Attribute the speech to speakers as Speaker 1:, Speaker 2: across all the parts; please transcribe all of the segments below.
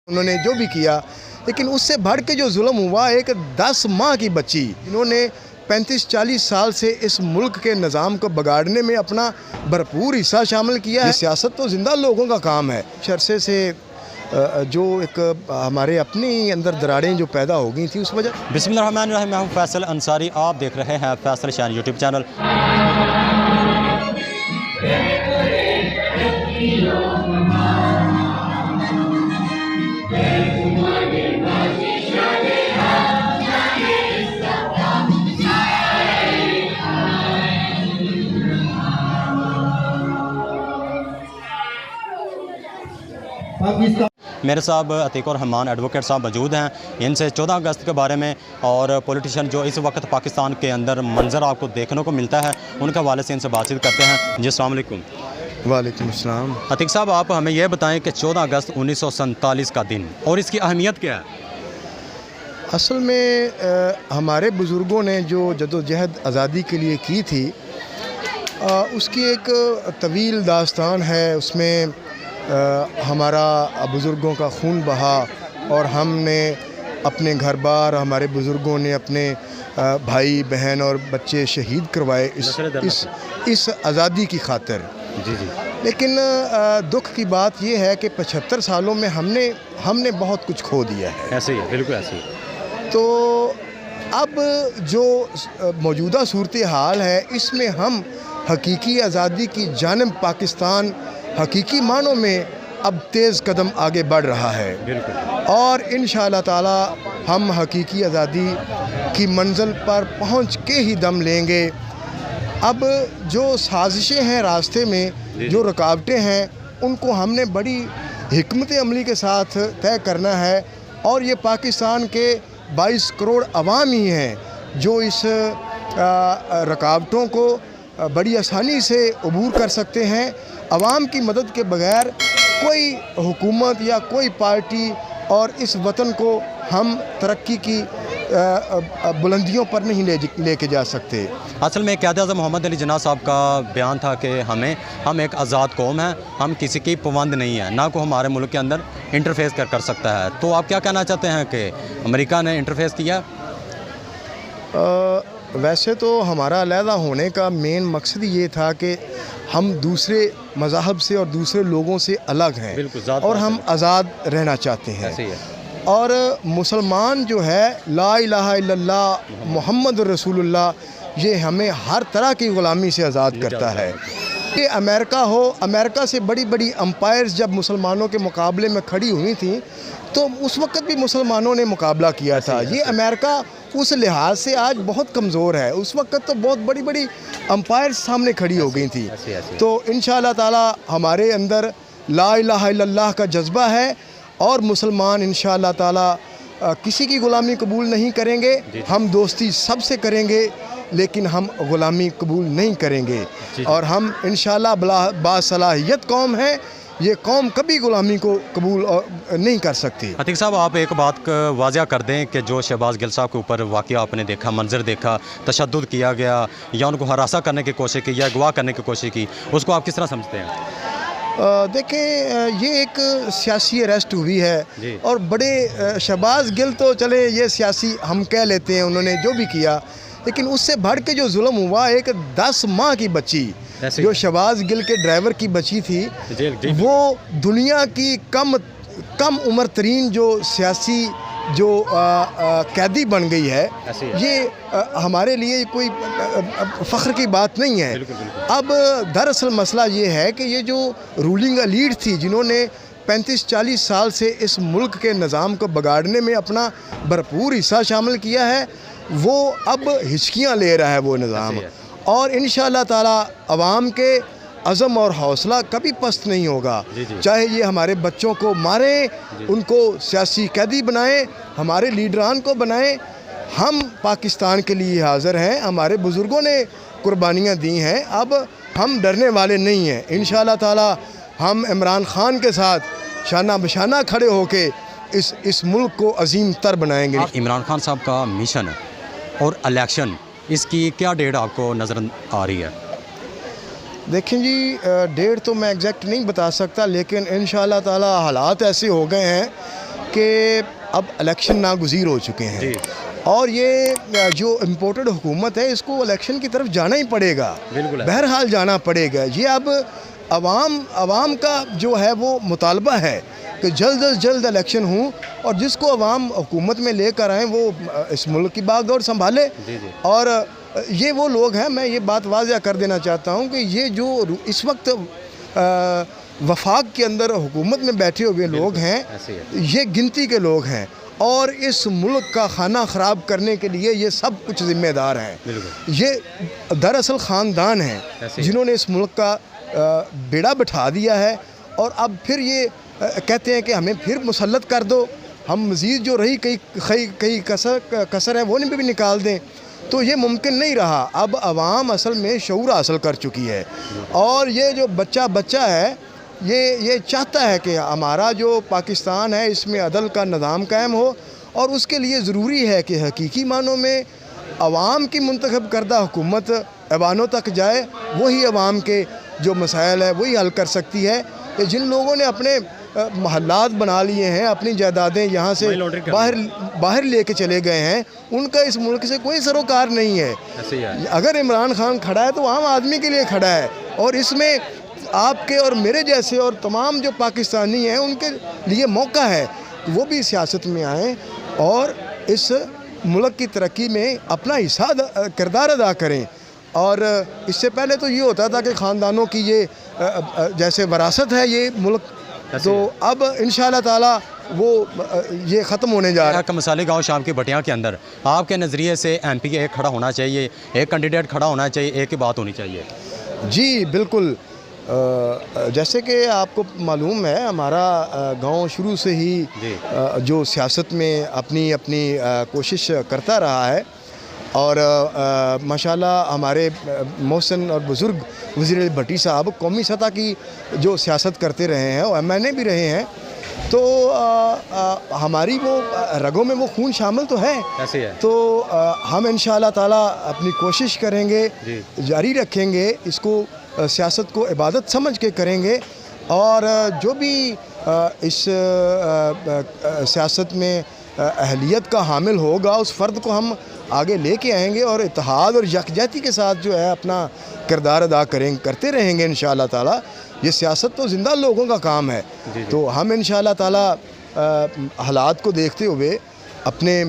Speaker 1: उन्होंने जो भी किया, लेकिन उससे बढ़ के जो जुल्म हुआ, एक 10 माह की बच्ची, इन्होंने 35-40 साल से इस मुल्क के निज़ाम को बिगाड़ने में अपना भरपूर हिस्सा शामिल किया है। सियासत तो जिंदा लोगों का काम है। अरसे से जो एक हमारे अपनी अंदर दरारें जो पैदा हो गई थी, उस वजह।
Speaker 2: बिस्मिल्लाहिर्रहमानिर्रहीम। मैं हूँ फैसल अंसारी, आप देख रहे हैं फैसल शान यूट्यूब चैनल। मेरे साहब अतीक और रहमान एडवोकेट साहब मौजूद हैं। इनसे 14 अगस्त के बारे में और पॉलिटिशियन जो इस वक्त पाकिस्तान के अंदर मंजर आपको देखने को मिलता है, उनके हवाले से इनसे बातचीत करते हैं। जी अस्सलाम वालेकुम।
Speaker 1: वालेकुम अस्सलाम।
Speaker 2: अतीक साहब, आप हमें यह बताएं कि 14 अगस्त 1947 का दिन और इसकी अहमियत क्या है?
Speaker 1: असल में हमारे बुज़ुर्गों ने जो जदोजहद आज़ादी के लिए की थी, उसकी एक तवील दास्तान है। उसमें हमारा बुज़ुर्गों का खून बहा और हमने अपने घर बार, हमारे बुज़ुर्गों ने अपने भाई बहन और बच्चे शहीद करवाए इस आज़ादी की खातिर।
Speaker 2: जी।
Speaker 1: लेकिन दुख की बात यह है कि 75 सालों में हमने बहुत कुछ खो दिया है।
Speaker 2: ऐसे ही है, बिल्कुल ऐसे ही।
Speaker 1: तो अब जो मौजूदा सूरत हाल है, इसमें हम हकीकी आज़ादी की जानिब पाकिस्तान हकीकी मानों में अब तेज़ कदम आगे बढ़ रहा है।
Speaker 2: बिल्कुल।
Speaker 1: और इंशाअल्लाह ताला हम हकीकी आज़ादी की मंजिल पर पहुंच के ही दम लेंगे। अब जो साजिशें हैं रास्ते में, जो रुकावटें हैं, उनको हमने बड़ी हिकमत अमली के साथ तय करना है। और ये पाकिस्तान के 22 करोड़ अवाम ही हैं जो इस रुकावटों को बड़ी आसानी से अबूर कर सकते हैं। अवाम की मदद के बगैर कोई हुकूमत या कोई पार्टी और इस वतन को हम तरक्की की बुलंदियों पर नहीं लेके जा सकते।
Speaker 2: असल में क़याद-ए-आज़म मोहम्मद अली जिन्ना साहब का बयान था कि हम एक आज़ाद कौम हैं, हम किसी की पाबंद नहीं है, ना को हमारे मुल्क के अंदर इंटरफेस कर सकता है। तो आप क्या कहना चाहते हैं कि अमेरिका ने इंटरफेस किया?
Speaker 1: वैसे तो हमारा अलहदा होने का मेन मकसद ये था कि हम दूसरे मज़ाहब से और दूसरे लोगों से अलग हैं और हम आज़ाद रहना चाहते हैं।
Speaker 2: ऐसे ही है।
Speaker 1: और मुसलमान जो है, ला इलाहा इल्लल्लाह मुहम्मद रसूलुल्लाह, ये हमें हर तरह की ग़ुलामी से आज़ाद करता है। ये अमेरिका हो, अमेरिका से बड़ी बड़ी अम्पायर्स जब मुसलमानों के मुकाबले में खड़ी हुई थी, तो उस वक़्त भी मुसलमानों ने मुकाबला किया था। ये अमेरिका उस लिहाज से आज बहुत कमज़ोर है। उस वक़्त तो बहुत बड़ी बड़ी अम्पायर्स सामने खड़ी हो गई थी। तो इंशाअल्लाह ताला हमारे अंदर ला इलाहा इल्लल्लाह का जज्बा है और मुसलमान इंशाअल्लाह ताला किसी की ग़ुलामी कबूल नहीं करेंगे। हम दोस्ती सबसे करेंगे, लेकिन हम ग़ुलामी कबूल नहीं करेंगे। और हम इंशाअल्लाह बासलाहियत कौम है, ये कौम कभी ग़ुलामी को कबूल नहीं कर सकती।
Speaker 2: अतीक साहब, आप एक बात वाज़िया कर दें कि जो शहबाज गिल साहब के ऊपर वाक़या आपने देखा, मंजर देखा, तशद्दुद किया गया या उनको हरासा करने की कोशिश की या अगवा करने की कोशिश की, उसको आप किस तरह समझते हैं?
Speaker 1: देखें, ये एक सियासी अरेस्ट हुई है और बड़े शहबाज गिल तो चले ये सियासी हम कह लेते हैं, उन्होंने जो भी किया, लेकिन उससे बढ़ के जो जुल्म हुआ, एक 10 माह की बच्ची जो शहबाज गिल के ड्राइवर की बच्ची थी, वो दुनिया की कम उम्र तरीन जो सियासी जो कैदी बन गई है। ये हमारे लिए कोई फ़ख्र की बात नहीं है। अब दरअसल मसला ये है कि ये जो रूलिंग एलीट थी, जिन्होंने 35-40 साल से इस मुल्क के निज़ाम को बिगाड़ने में अपना भरपूर हिस्सा शामिल किया है, वो अब हिचकियाँ ले रहा है वो निज़ाम। और इंशाअल्लाह ताला अवाम के अज़म और हौसला कभी पस्त नहीं होगा। चाहे ये हमारे बच्चों को मारें, उनको सियासी कैदी बनाएं, हमारे लीडरान को बनाएं, हम पाकिस्तान के लिए हाज़िर हैं। हमारे बुज़ुर्गों ने कुर्बानियाँ दी हैं, अब हम डरने वाले नहीं हैं। इंशाअल्लाह ताला हम इमरान ख़ान के साथ शाना बशाना खड़े होके इस मुल्क को अजीम तर बनाएंगे।
Speaker 2: इमरान ख़ान साहब का मिशन और इलेक्शन, इसकी क्या डेट आपको नज़र आ रही है?
Speaker 1: देखें जी, डेट तो मैं एग्जैक्ट नहीं बता सकता, लेकिन इंशाअल्लाह ताला हालात ऐसे हो गए हैं कि अब इलेक्शन नागुज़ीर हो चुके हैं और ये जो इम्पोर्टेड हुकूमत है इसको इलेक्शन की तरफ जाना ही पड़ेगा,
Speaker 2: बिल्कुल
Speaker 1: बहरहाल जाना पड़ेगा। ये अब अवाम का जो है वो मुतालबा है कि जल्द अज जल्द इलेक्शन हों और जिसको अवाम हुकूमत में लेकर आएँ वो इस मुल्क की बागडोर संभाले। और ये वो लोग हैं, मैं ये बात वाज़ह कर देना चाहता हूँ कि ये जो इस वक्त वफाक के अंदर हुकूमत में बैठे हुए लोग हैं, ये गिनती के लोग हैं और इस मुल्क का खाना ख़राब करने के लिए ये सब कुछ ज़िम्मेदार हैं। ये दरअसल ख़ानदान हैं जिन्होंने इस मुल्क का बेड़ा बिठा दिया है और अब फिर ये कहते हैं कि हमें फिर मुसल्लत कर दो, हम मज़ीद जो रही कई कसर है वो भी निकाल दें। तो ये मुमकिन नहीं रहा। अब अवाम असल में शऊर हासिल कर चुकी है और ये जो बच्चा है ये चाहता है कि हमारा जो पाकिस्तान है इसमें अदल का निज़ाम कायम हो और उसके लिए ज़रूरी है कि हकीकी मानों में अवाम की मुंतखब करदा हुकूमत ऐवानों तक जाए। वही अवाम के जो मसाइल है वही हल कर सकती है। कि जिन लोगों ने अपने महल्लात बना लिए हैं, अपनी जायदादें यहाँ से बाहर लेके चले गए हैं, उनका इस मुल्क से कोई सरोकार नहीं है। अगर इमरान खान खड़ा है तो आम आदमी के लिए खड़ा है और इसमें आपके और मेरे जैसे और तमाम जो पाकिस्तानी हैं उनके लिए मौका है कि वो भी सियासत में आएँ और इस मुल्क की तरक्की में अपना हिस्सा किरदार अदा करें। और इससे पहले तो ये होता था कि ख़ानदानों की ये जैसे विरासत है ये मुल्क, तो अब इंशाअल्लाह ताला वो ये ख़त्म होने जा रहा है।
Speaker 2: मसाली गांव शाम की भटियां के अंदर आपके नज़रिए से एमपी एक खड़ा होना चाहिए, एक कैंडिडेट खड़ा होना चाहिए, एक ही बात होनी चाहिए? जी
Speaker 1: बिल्कुल। जैसे कि आपको मालूम है हमारा गांव शुरू से ही जो सियासत में अपनी कोशिश करता रहा है और माशाल्लाह हमारे मोहसिन और बुज़ुर्ग वज़ीर भट्टी साहब कौमी सतह की जो सियासत करते रहे हैं और एमएनए भी रहे हैं, तो हमारी वो रगों में वो खून शामिल तो है।
Speaker 2: ऐसे है।
Speaker 1: तो हम इंशाअल्लाह ताला अपनी कोशिश करेंगे, जारी रखेंगे, इसको सियासत को इबादत समझ के करेंगे और जो भी इस सियासत में अहलियत का हामिल होगा उस फ़र्द को हम आगे लेके आएंगे और इत्तेहाद और यकजहती के साथ जो है अपना किरदार अदा करते रहेंगे इंशाअल्लाह ताला। ये सियासत तो ज़िंदा लोगों का काम है। तो हम इंशाअल्लाह ताला हालात को देखते हुए अपने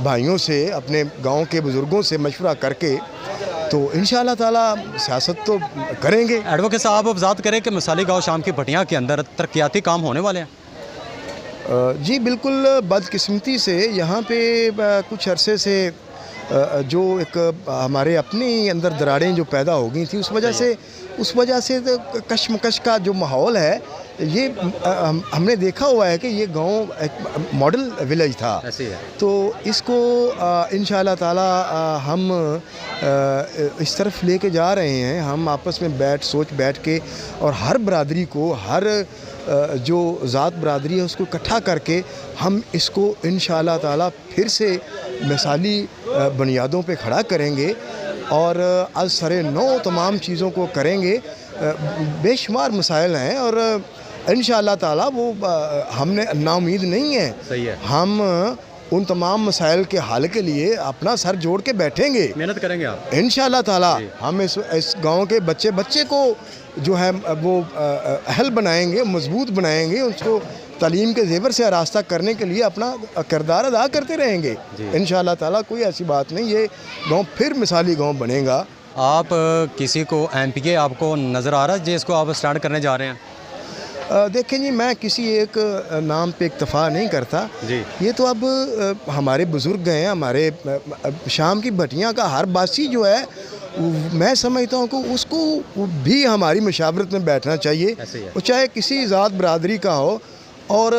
Speaker 1: भाइयों से, अपने गांव के बुज़ुर्गों से मशवरा करके तो इंशाअल्लाह ताला सियासत तो करेंगे।
Speaker 2: एडवोकेट साहब आप वज़ाहत करें कि मसाली गाँव शाम की भटियां के अंदर तरक्याती काम होने वाले हैं?
Speaker 1: जी बिल्कुल। बदकिस्मती से यहाँ पे कुछ अरसे से जो एक हमारे अपने अंदर दरारें जो पैदा हो गई थी उस वजह से तो कशमकश का जो माहौल है ये हमने देखा हुआ है कि ये गांव एक मॉडल विलेज था। तो इसको इंशाअल्लाह ताला हम इस तरफ लेके जा रहे हैं। हम आपस में सोच बैठ के और हर बरादरी को, हर जो ज़ात बरादरी है उसको इकट्ठा करके हम इसको इंशाअल्लाह ताला फिर से मिसाली बुनियादों पे खड़ा करेंगे और आज सरे नौ तमाम चीज़ों को करेंगे। बेशुमार मसाइल हैं और इंशाअल्लाह ताला वो हमने नाउमीद नहीं है।
Speaker 2: सही है।
Speaker 1: हम उन तमाम मसाइल के हल के लिए अपना सर जोड़ के बैठेंगे,
Speaker 2: मेहनत करेंगे आप
Speaker 1: इंशाअल्लाह ताला। हम इस गांव के बच्चे को जो है वो अहल बनाएंगे, मजबूत बनाएंगे, उसको तालीम के ज़ेवर से आरास्ता करने के लिए अपना किरदार अदा करते रहेंगे इंशाअल्लाह ताला। कोई ऐसी बात नहीं, ये गांव फिर मिसाली गांव बनेगा।
Speaker 2: आप किसी को एमपीके आपको नज़र आ रहा है जिसको आप स्टार्ट करने जा रहे हैं?
Speaker 1: देखें जी, मैं किसी एक नाम पे इक्तफ़ा नहीं करता
Speaker 2: जी।
Speaker 1: ये तो अब हमारे बुज़ुर्ग हैं, हमारे शाम की भटियां का हर बासी जो है मैं समझता हूँ कि उसको भी हमारी मशावरत में बैठना चाहिए। वो चाहे किसी ज़ात बरादरी का हो और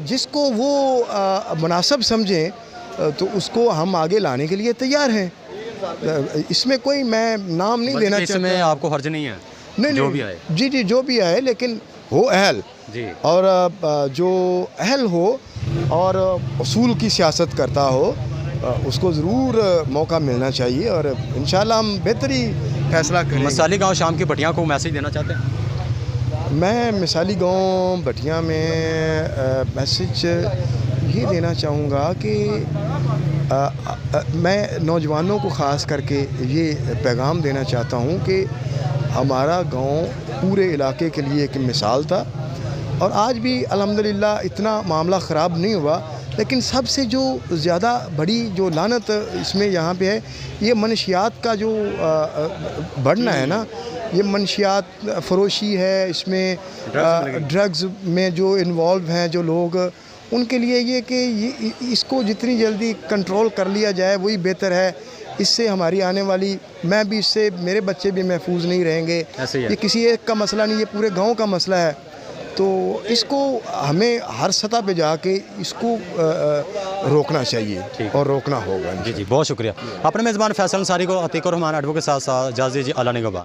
Speaker 1: जिसको वो मुनासिब समझें तो उसको हम आगे लाने के लिए तैयार हैं। इसमें कोई मैं नाम नहीं लेना चाहता।
Speaker 2: इसमें आपको हर्ज नहीं है?
Speaker 1: नहीं,
Speaker 2: जो भी आए।
Speaker 1: जी जो भी आए, लेकिन हो अहल
Speaker 2: जी, और
Speaker 1: जो अहल हो और उसूल की सियासत करता हो उसको ज़रूर मौका मिलना चाहिए और इंशाअल्लाह हम बेहतरी फैसला करेंगे।
Speaker 2: मसाली गांव शाम की भटियां को मैसेज देना चाहते हैं?
Speaker 1: मैं मिसाली गांव भटियां में मैसेज ये देना चाहूँगा कि मैं नौजवानों को ख़ास करके ये पैगाम देना चाहता हूँ कि हमारा गांव पूरे इलाके के लिए एक मिसाल था और आज भी अल्हम्दुलिल्लाह इतना मामला ख़राब नहीं हुआ। लेकिन सबसे जो ज़्यादा बड़ी जो लानत इसमें यहाँ पे है, ये मनशियात का जो बढ़ना है ना, ये मनशियात फ़रोशी है, इसमें ड्रग्स में जो इन्वॉल्व हैं जो लोग, उनके लिए ये कि इसको जितनी जल्दी कंट्रोल कर लिया जाए वही बेहतर है। इससे हमारी आने वाली, मैं भी इससे, मेरे बच्चे भी महफूज नहीं रहेंगे। ये किसी एक का मसला नहीं, ये पूरे गांव का मसला है। तो इसको हमें हर सतह पे जाके इसको रोकना चाहिए और रोकना होगा।
Speaker 2: जी जी, बहुत शुक्रिया। अपने मेज़बान फैसल अंसारी को, अतीक और रहमान एडवोकेट के साथ साथ इजाज़त दीजिए। अल्लाह निगहबान।